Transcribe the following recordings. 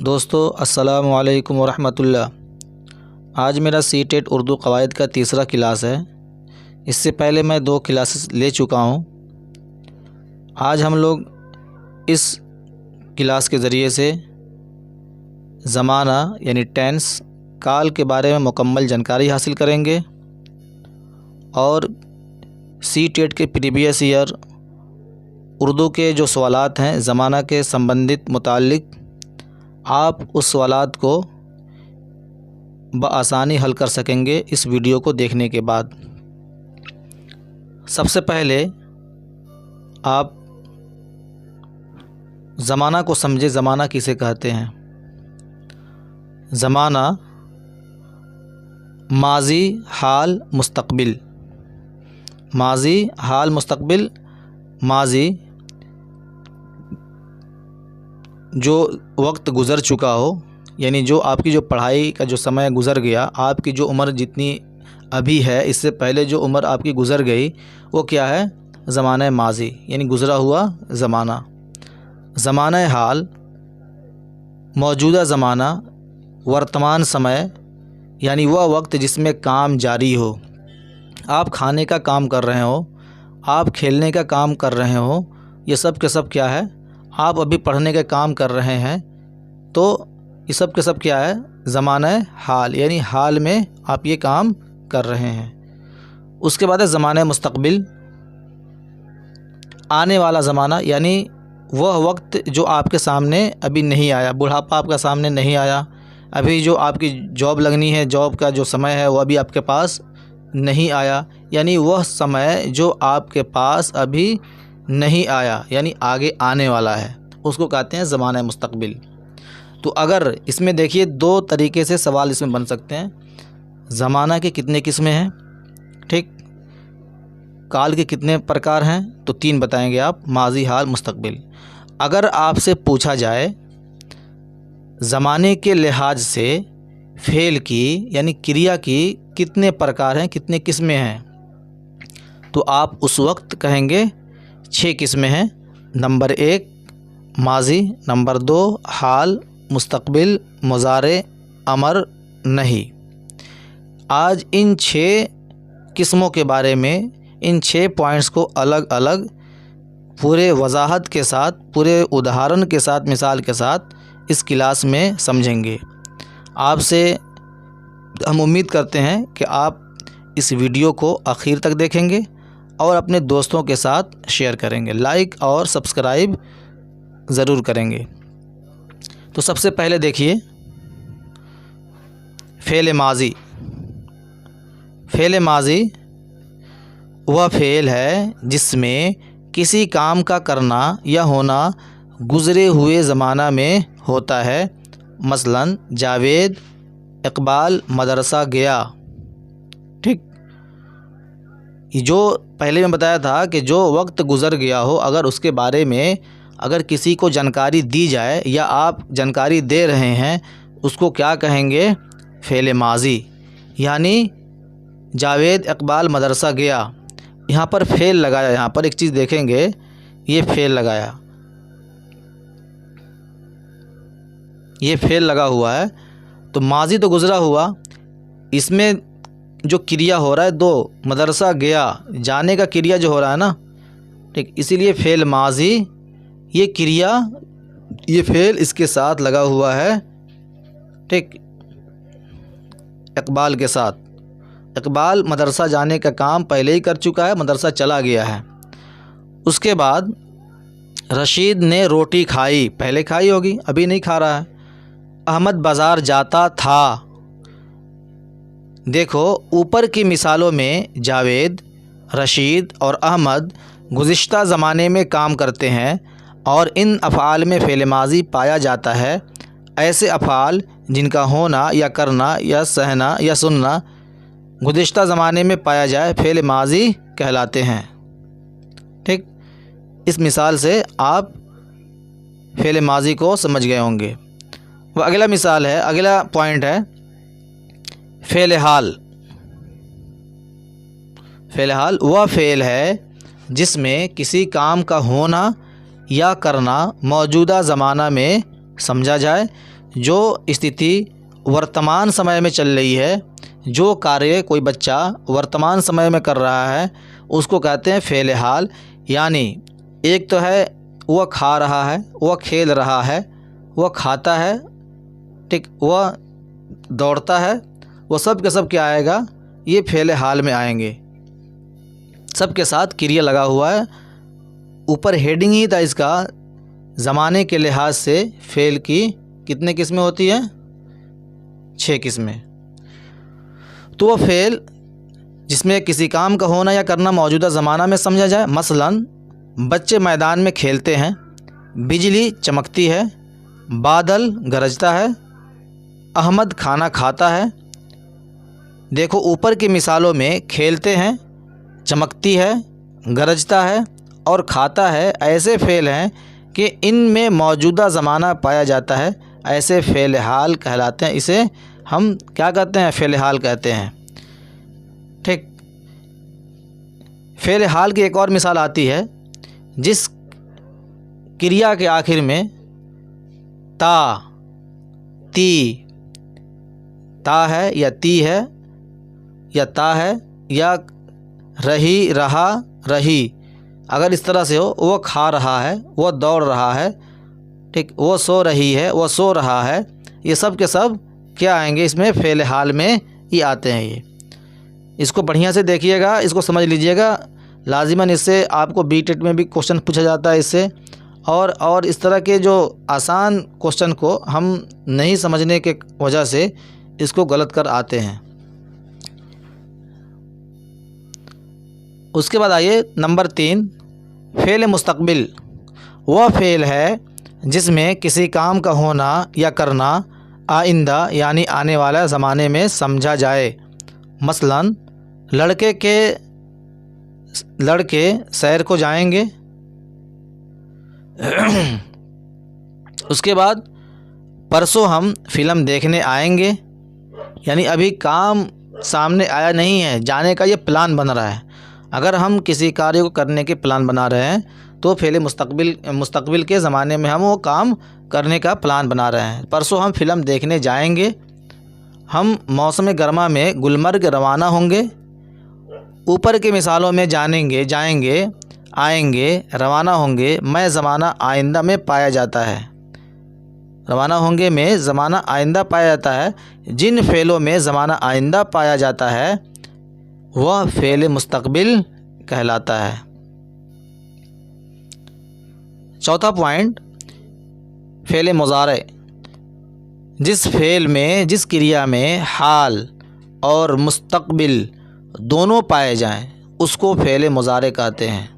दोस्तों अस्सलामु अलैकुम वरहमतुल्लाह। आज मेरा सीटेट उर्दू क़वायद का तीसरा क्लास है। इससे पहले मैं 2 क्लासेस ले चुका हूँ। आज हम लोग इस क्लास के ज़रिए से ज़माना यानी टेंस काल के बारे में मुकम्मल जानकारी हासिल करेंगे और सीटेट के प्रीवियस ईयर उर्दू के जो सवालात हैं ज़माना के संबंधित मुताल्लिक़ आप उस सवालात को बआसानी हल कर सकेंगे इस वीडियो को देखने के बाद। सबसे पहले आप ज़माना को समझे। ज़माना किसे कहते हैं? ज़माना माज़ी, हाल, मुस्तक़बिल। माज़ी, हाल, मुस्तक़बिल। माज़ी जो वक्त गुज़र चुका हो, यानी जो आपकी जो पढ़ाई का जो समय गुज़र गया, आपकी जो उम्र जितनी अभी है इससे पहले जो उम्र आपकी गुज़र गई वो क्या है? ज़माना माज़ी यानी गुज़रा हुआ ज़माना। ज़माना हाल मौजूदा ज़माना, वर्तमान समय यानी वह वक्त जिसमें काम जारी हो। आप खाने का काम कर रहे हो, आप खेलने का काम कर रहे हो, ये सब के सब क्या है? आप अभी पढ़ने के काम कर रहे हैं, तो ये सब के सब क्या है? ज़माना हाल यानी हाल में आप ये काम कर रहे हैं। उसके बाद है ज़माना मुस्तक़बिल, आने वाला ज़माना यानी वह वक्त जो आपके सामने अभी नहीं आया। बुढ़ापा आपका सामने नहीं आया, अभी जो आपकी जॉब लगनी है, जॉब का जो समय है वह अभी आपके पास नहीं आया, यानी वह समय जो आपके पास अभी नहीं आया यानी आगे आने वाला है, उसको कहते हैं ज़माना मुस्तक़बिल। तो अगर इसमें देखिए 2 तरीके से सवाल इसमें बन सकते हैं। ज़माना के कितने किस्में हैं, ठीक, काल के कितने प्रकार हैं, तो 3 बताएंगे आप, माज़ी, हाल, मुस्तक़बिल। अगर आपसे पूछा जाए ज़माने के लिहाज से फ़ेल की यानी क्रिया की कितने प्रकार हैं, कितने किस्में हैं, तो आप उस वक्त कहेंगे 6 किस्में हैं। नंबर 1 माज़ी, नंबर 2 हाल, मुस्तक़बिल, मुज़ारे, अमर, नहीं। आज इन 6 किस्मों के बारे में, इन 6 पॉइंट्स को अलग अलग पूरे वजाहत के साथ, पूरे उदाहरण के साथ, मिसाल के साथ इस क्लास में समझेंगे। आपसे हम उम्मीद करते हैं कि आप इस वीडियो को आखिर तक देखेंगे और अपने दोस्तों के साथ शेयर करेंगे, लाइक और सब्सक्राइब ज़रूर करेंगे। तो सबसे पहले देखिए फ़ेल माज़ी। फ़ेल माज़ी वह फ़ेल है जिसमें किसी काम का करना या होना गुज़रे हुए ज़माना में होता है। मसलन जावेद इकबाल मदरसा गया, ठीक। जो पहले मैं बताया था कि जो वक्त गुज़र गया हो, अगर उसके बारे में अगर किसी को जानकारी दी जाए या आप जानकारी दे रहे हैं, उसको क्या कहेंगे? फ़ेल माज़ी। यानी जावेद इकबाल मदरसा गया, यहाँ पर फ़ेल लगाया। यहाँ पर एक चीज़ देखेंगे, ये फ़ेल लगाया, ये फ़ेल लगा हुआ है। तो माज़ी तो गुज़रा हुआ, इसमें जो क्रिया हो रहा है 2, मदरसा गया, जाने का क्रिया जो हो रहा है ना, ठीक, इसीलिए फ़ेल माज़ी ये क्रिया, ये फ़ेल इसके साथ लगा हुआ है, ठीक, इकबाल के साथ। इकबाल मदरसा जाने का काम पहले ही कर चुका है, मदरसा चला गया है। उसके बाद रशीद ने रोटी खाई, पहले खाई होगी, अभी नहीं खा रहा है। अहमद बाज़ार जाता था। देखो ऊपर की मिसालों में जावेद, रशीद और अहमद गुज़िश्ता ज़माने में काम करते हैं और इन अफ़आल में फ़ेल माज़ी पाया जाता है। ऐसे अफ़आल जिनका होना या करना या सहना या सुनना गुज़िश्ता ज़माने में पाया जाए फ़ेल माज़ी कहलाते हैं, ठीक। इस मिसाल से आप फ़ेल माज़ी को समझ गए होंगे। वह अगला मिसाल है, अगला पॉइंट है फ़ेल हाल। फ़ेल हाल वह फ़ेल है जिसमें किसी काम का होना या करना मौजूदा ज़माना में समझा जाए, जो स्थिति वर्तमान समय में चल रही है, जो कार्य कोई बच्चा वर्तमान समय में कर रहा है, उसको कहते हैं फ़ेल हाल। यानी एक तो है वह खा रहा है, वह खेल रहा है, वह खाता है, ठीक, वह दौड़ता है, वह सब के सब क्या आएगा, ये फ़ेल हाल में आएंगे। सब के साथ क्रिया लगा हुआ है। ऊपर हेडिंग ही था इसका, ज़माने के लिहाज से फ़ेल की कितने किस्में होती हैं? 6 किस्में। तो वह फ़ेल जिसमें किसी काम का होना या करना मौजूदा ज़माना में समझा जाए। मसलन बच्चे मैदान में खेलते हैं, बिजली चमकती है, बादल गरजता है, अहमद खाना खाता है। देखो ऊपर की मिसालों में खेलते हैं, चमकती है, गरजता है और खाता है ऐसे फ़ेल हैं कि इनमें मौजूदा ज़माना पाया जाता है, ऐसे फ़ेल हाल कहलाते हैं। इसे हम क्या कहते हैं? फ़ेल हाल कहते हैं। ठीक। फ़ेल हाल की एक और मिसाल आती है, जिस क्रिया के आखिर में ता, ती, ता है या ती है या ता है या रही, रहा, रही, अगर इस तरह से हो, वो खा रहा है, वो दौड़ रहा है, ठीक, वो सो रही है, वो सो रहा है, ये सब के सब क्या आएंगे? इसमें फ़ेल हाल में ही आते हैं। ये इसको बढ़िया से देखिएगा, इसको समझ लीजिएगा। लाजिमन इससे आपको बीटेट में भी क्वेश्चन पूछा जाता है इससे, और इस तरह के जो आसान क्वेश्चन को हम नहीं समझने के वजह से इसको गलत कर आते हैं। उसके बाद आइए नंबर 3, फ़ेल मुस्तक़बिल। वह फ़ेल है जिसमें किसी काम का होना या करना आइंदा यानी आने वाला ज़माने में समझा जाए। मसलन लड़के सैर को जाएंगे। उसके बाद परसों हम फ़िल्म देखने आएंगे, यानी अभी काम सामने आया नहीं है, जाने का ये प्लान बन रहा है। अगर हम किसी कार्य को करने के प्लान बना रहे हैं तो फ़ेल मुस्तक़बिल के ज़माने में हम वो काम करने का प्लान बना रहे हैं। परसों हम फ़िल्म देखने जाएंगे, हम मौसम गर्मा में गुलमर्ग रवाना होंगे। ऊपर की मिसालों में जाएंगे, आएंगे, रवाना होंगे में ज़माना आइंदा में पाया जाता है। रवाना होंगे में ज़माना आइंदा पाया जाता है। जिन फ़ेलों में ज़माना आइंदा पाया जाता है वह फ़ेल मुस्तक़बिल कहलाता है। चौथा पॉइंट, फ़ेल मुज़ारे। जिस क्रिया में हाल और मुस्तक़बिल दोनों पाए जाएं उसको फ़ेल मुज़ारे कहते हैं।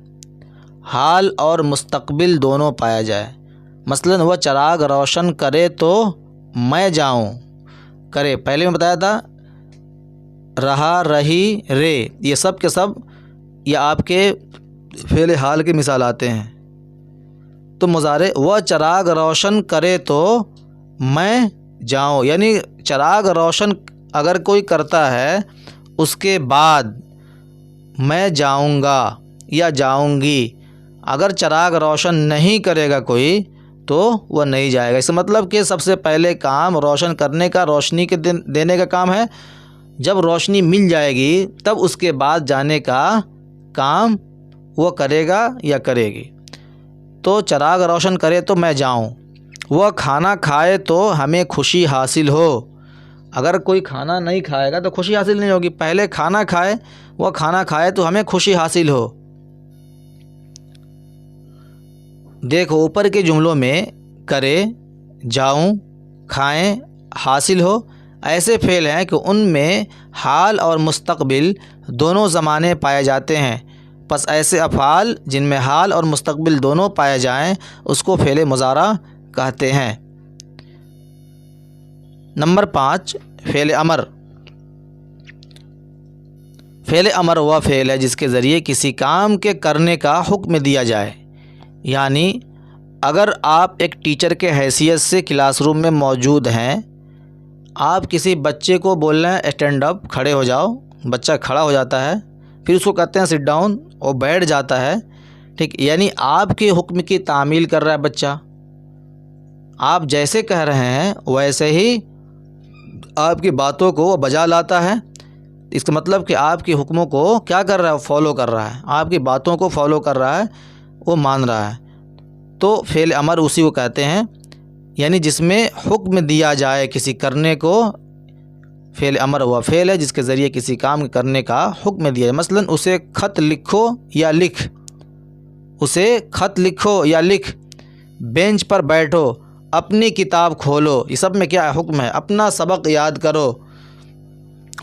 हाल और मुस्तक़बिल दोनों पाया जाए। मसलन वह चिराग रोशन करे तो मैं जाऊं, करे पहले मैं बताया था, रहा, रही, रे, ये सब के सब ये आपके फ़ेल हाल की मिसाल आते हैं। तो मुज़ारे वह चिराग रोशन करे तो मैं जाऊं, यानी चिराग रोशन अगर कोई करता है उसके बाद मैं जाऊंगा या जाऊंगी। अगर चिराग रोशन नहीं करेगा कोई तो वह नहीं जाएगा। इसका मतलब कि सबसे पहले काम रोशन करने का, रोशनी के देने का काम है। जब रोशनी मिल जाएगी तब उसके बाद जाने का काम वो करेगा या करेगी। तो चिराग रोशन करे तो मैं जाऊं, वह खाना खाए तो हमें खुशी हासिल हो। अगर कोई खाना नहीं खाएगा तो खुशी हासिल नहीं होगी। पहले खाना खाए, वह खाना खाए तो हमें खुशी हासिल हो। देखो ऊपर के जुमलों में करे, जाऊं, खाएं, हासिल हो ऐसे फ़ेल हैं कि उनमें हाल और मुस्तक़बिल दोनों ज़माने पाए जाते हैं। बस ऐसे अफ़आल जिनमें हाल और मुस्तक़बिल दोनों पाए जाएं उसको फ़ेल मुज़ारा कहते हैं। नंबर 5, फ़ेल अमर। फ़ेल अमर वह फ़ेल है जिसके ज़रिए किसी काम के करने का हुक्म दिया जाए। यानी अगर आप एक टीचर के हैसियत से क्लासरूम में मौजूद हैं, आप किसी बच्चे को बोल रहे हैं स्टैंड अप, खड़े हो जाओ, बच्चा खड़ा हो जाता है, फिर उसको कहते हैं सिट डाउन, वो बैठ जाता है। ठीक, यानी आपके हुक्म की तामील कर रहा है बच्चा। आप जैसे कह रहे हैं वैसे ही आपकी बातों को वो बजा लाता है। इसका मतलब कि आपके हुक्मों को क्या कर रहा है, फॉलो कर रहा है, आपकी बातों को फॉलो कर रहा है, वो मान रहा है। तो फ़ेल अमर उसी को कहते हैं, यानी जिसमें हुक्म दिया जाए किसी करने को, फ़ेल अमर हुआ फ़ेल है जिसके ज़रिए किसी काम करने का हुक्म दिया जाए। मसलन उसे ख़त लिखो या लिख, उसे ख़त लिखो या लिख, बेंच पर बैठो, अपनी किताब खोलो, ये सब में क्या है, हुक्म है। अपना सबक याद करो,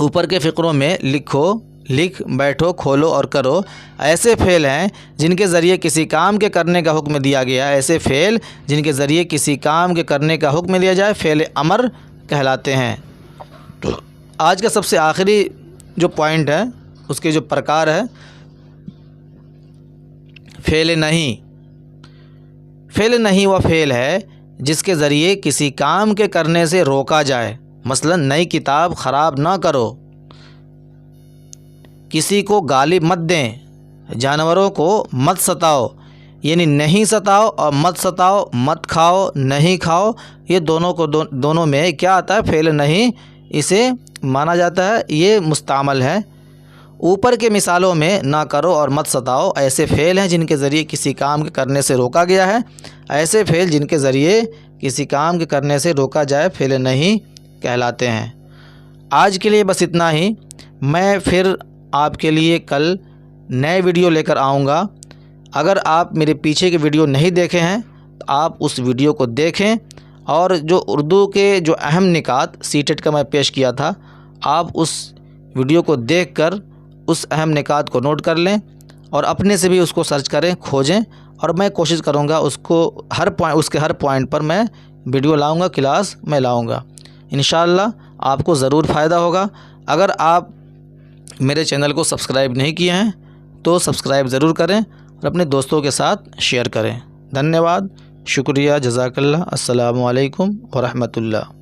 ऊपर के फ़िक्रों में लिखो, लिख, बैठो, खोलो और करो। ऐसे फ़ेल हैं जिनके ज़रिए किसी काम के करने का हुक्म दिया गया है। ऐसे फ़ेल जिनके ज़रिए किसी काम के करने का हुक्म दिया जाए फ़ेल अमर कहलाते हैं। तो आज का सबसे आखिरी जो पॉइंट है, उसके जो प्रकार है, फ़ेल नहीं। फ़ेल नहीं वह फ़ेल है जिसके ज़रिए किसी काम के करने से रोका जाए। मसलन नई किताब ख़राब ना करो, किसी को गाली मत दें, जानवरों को मत सताओ, यानी नहीं सताओ और मत सताओ, मत खाओ, नहीं खाओ, ये दोनों को दोनों में क्या आता है, फ़ेल नहीं, इसे माना जाता है, ये मुस्तामल है। ऊपर के मिसालों में ना करो और मत सताओ ऐसे फ़ेल हैं जिनके ज़रिए किसी काम के करने से रोका गया है। ऐसे फ़ेल जिनके ज़रिए किसी काम के करने से रोका जाए फ़ेल नहीं कहलाते हैं। आज के लिए बस इतना ही। मैं फिर आपके लिए कल नए वीडियो लेकर आऊँगा। अगर आप मेरे पीछे के वीडियो नहीं देखे हैं तो आप उस वीडियो को देखें, और जो उर्दू के जो अहम निकात सीटेट का मैं पेश किया था, आप उस वीडियो को देखकर उस अहम निकात को नोट कर लें और अपने से भी उसको सर्च करें, खोजें, और मैं कोशिश करूँगा उसको उसके हर पॉइंट पर मैं वीडियो लाऊँगा, क्लास में लाऊँगा। इंशाअल्लाह आपको ज़रूर फ़ायदा होगा। अगर आप मेरे चैनल को सब्सक्राइब नहीं किए हैं तो सब्सक्राइब ज़रूर करें और अपने दोस्तों के साथ शेयर करें। धन्यवाद, शुक्रिया, जज़ाकल्लाह। अस्सलामु अलैकुम व रहमतुल्लाह।